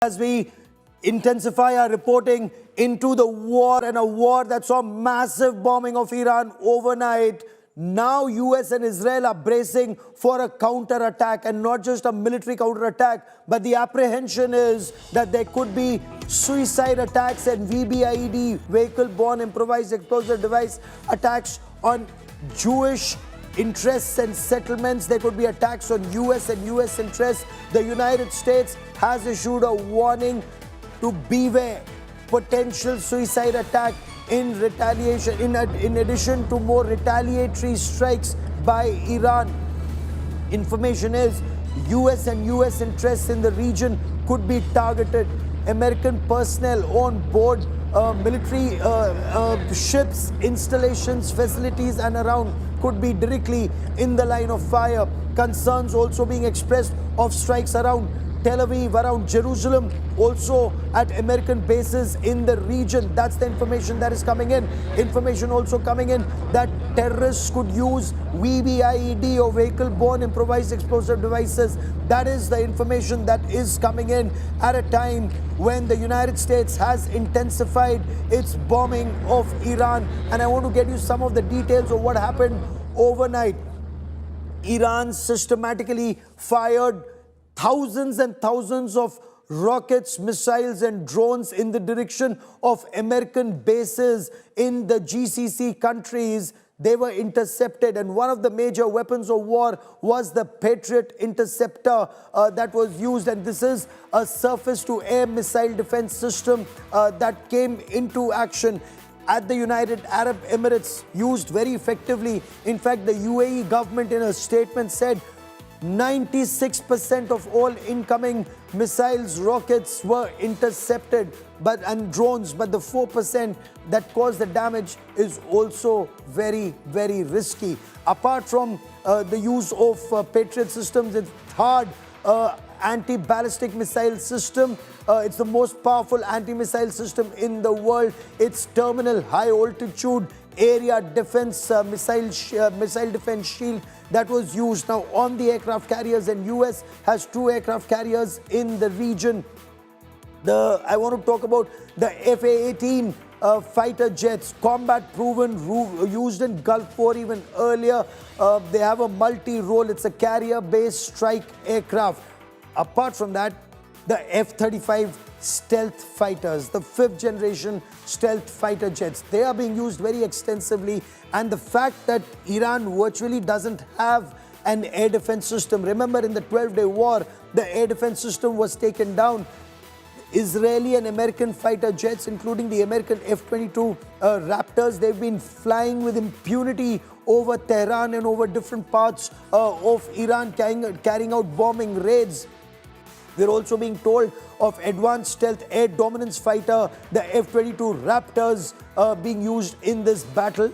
As we intensify our reporting into the war, and a war that saw massive bombing of Iran overnight, now US and Israel are bracing for a counter-attack, and not just a military counter-attack, but the apprehension is that there could be suicide attacks and VBIED, vehicle-borne improvised explosive device attacks on Jewish interests and settlements. There could be attacks on US and US interests. The United States has issued a warning to beware potential suicide attack in retaliation, in addition to more retaliatory strikes by Iran. Information is US and US interests in the region could be targeted. American personnel on board military ships, installations, facilities and around could be directly in the line of fire. Concerns also being expressed of strikes around Tel Aviv, around Jerusalem, also at American bases in the region. That's the information that is coming in. Information also coming in that terrorists could use VBIED or vehicle-borne improvised explosive devices. That is the information that is coming in at a time when the United States has intensified its bombing of Iran. And I want to get you some of the details of what happened overnight. Iran systematically fired thousands and thousands of rockets, missiles and drones in the direction of American bases in the GCC countries. They were intercepted, and one of the major weapons of war was the Patriot interceptor that was used, and this is a surface-to-air missile defense system that came into action at the United Arab Emirates, used very effectively. In fact, the UAE government in a statement said 96% of all incoming missiles, rockets were intercepted and drones, but the 4% that caused the damage is also very, very risky. Apart from the use of Patriot systems, it's hard anti-ballistic missile system. It's the most powerful anti-missile system in the world. It's terminal high altitude area defense missile defense shield that was used now on the aircraft carriers, and US has 2 aircraft carriers in the region. I want to talk about the FA-18 fighter jets, combat proven, used in Gulf War even earlier. They have a multi-role. It's a carrier-based strike aircraft. Apart from that, the F-35 stealth fighters, the 5th generation stealth fighter jets, they are being used very extensively. And the fact that Iran virtually doesn't have an air defense system. Remember, in the 12-day war, the air defense system was taken down. Israeli and American fighter jets, including the American F-22 Raptors, they've been flying with impunity over Tehran and over different parts of Iran, carrying out bombing raids. We're also being told of advanced stealth air dominance fighter, the F-22 Raptors, being used in this battle.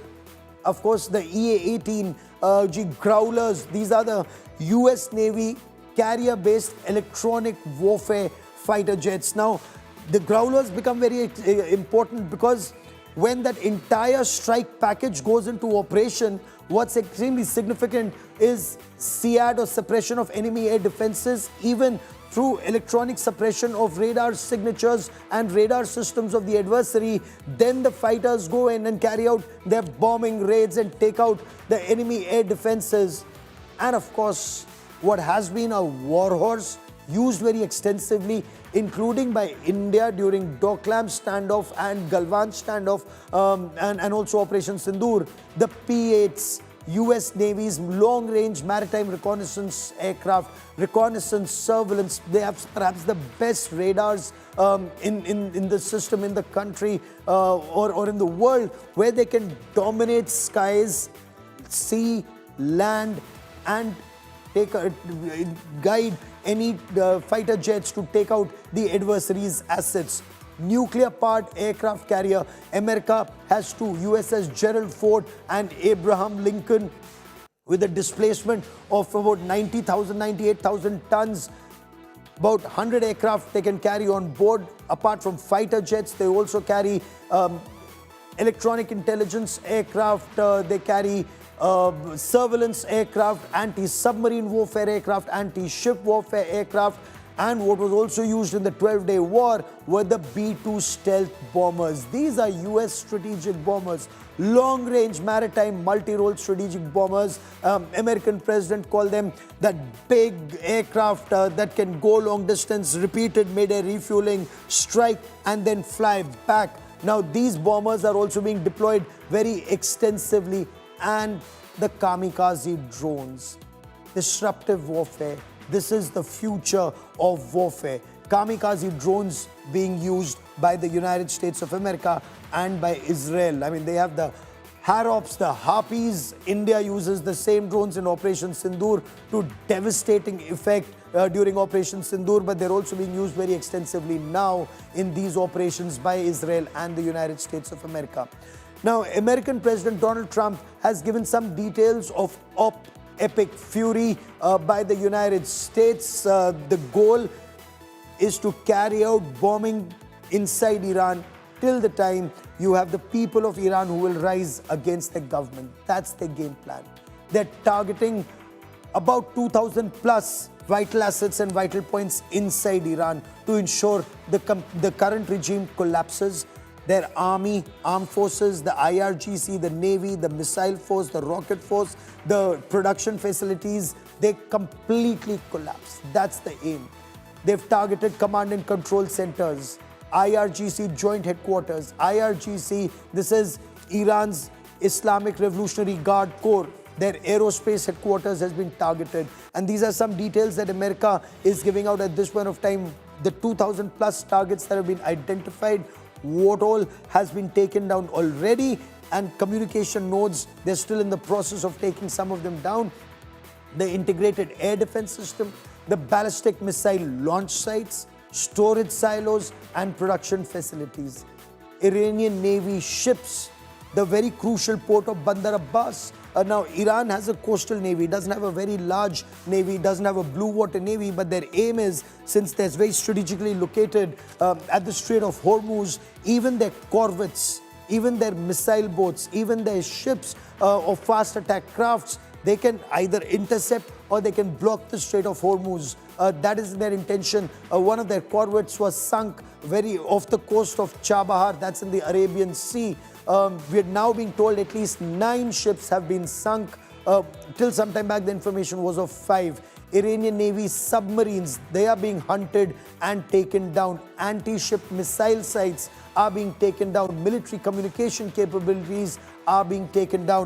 Of course, the EA-18G Growlers, these are the US Navy carrier-based electronic warfare fighter jets. Now, the Growlers become very important because when that entire strike package goes into operation, what's extremely significant is SIAD, or suppression of enemy air defenses, even through electronic suppression of radar signatures and radar systems of the adversary. Then the fighters go in and carry out their bombing raids and take out the enemy air defenses. And of course, what has been a warhorse used very extensively, including by India during Doklam standoff and Galwan standoff, and also Operation Sindoor, the P-8s, US Navy's long-range maritime reconnaissance aircraft, reconnaissance surveillance. They have perhaps the best radars in the system, in the country or in the world, where they can dominate skies, sea, land, and guide any fighter jets to take out the adversary's assets. Nuclear-powered aircraft carrier, America has 2, USS Gerald Ford and Abraham Lincoln, with a displacement of about 98,000 tons. About 100 aircraft they can carry on board. Apart from fighter jets, they also carry electronic intelligence aircraft, they carry surveillance aircraft, anti-submarine warfare aircraft, anti-ship warfare aircraft, And what was also used in the 12-day war were the B-2 stealth bombers. These are US strategic bombers, long-range maritime multi-role strategic bombers. American president called them that big aircraft that can go long distance, repeated mid-air refueling, strike and then fly back. Now these bombers are also being deployed very extensively, and the kamikaze drones. Disruptive warfare. This is the future of warfare. Kamikaze drones being used by the United States of America and by Israel. I mean, they have the Harops, the Harpies. India uses the same drones in Operation Sindoor to devastating effect during Operation Sindoor, but they're also being used very extensively now in these operations by Israel and the United States of America. Now, American President Donald Trump has given some details of Epic Fury by the United States. The goal is to carry out bombing inside Iran till the time you have the people of Iran who will rise against the government. That's their game plan. They're targeting about 2,000 plus vital assets and vital points inside Iran to ensure the current regime collapses. Their army, armed forces, the IRGC, the Navy, the missile force, the rocket force, the production facilities, they completely collapse. That's the aim. They've targeted command and control centers, IRGC joint headquarters. IRGC, this is Iran's Islamic Revolutionary Guard Corps. Their aerospace headquarters has been targeted. And these are some details that America is giving out at this point of time. The 2,000 plus targets that have been identified, what all has been taken down already, and communication nodes, they're still in the process of taking some of them down. The integrated air defense system, the ballistic missile launch sites, storage silos and production facilities. Iranian Navy ships, the very crucial port of Bandar Abbas. Now, Iran has a coastal navy, doesn't have a very large navy, doesn't have a blue water navy, but their aim is, since they're very strategically located at the Strait of Hormuz, even their corvettes, even their missile boats, even their ships of fast attack crafts, they can either intercept or they can block the Strait of Hormuz. That is their intention. One of their corvettes was sunk very off the coast of Chabahar, that's in the Arabian Sea. We are now being told at least 9 ships have been sunk. Till some time back, the information was of 5. Iranian Navy submarines, they are being hunted and taken down. Anti-ship missile sites are being taken down. Military communication capabilities are being taken down.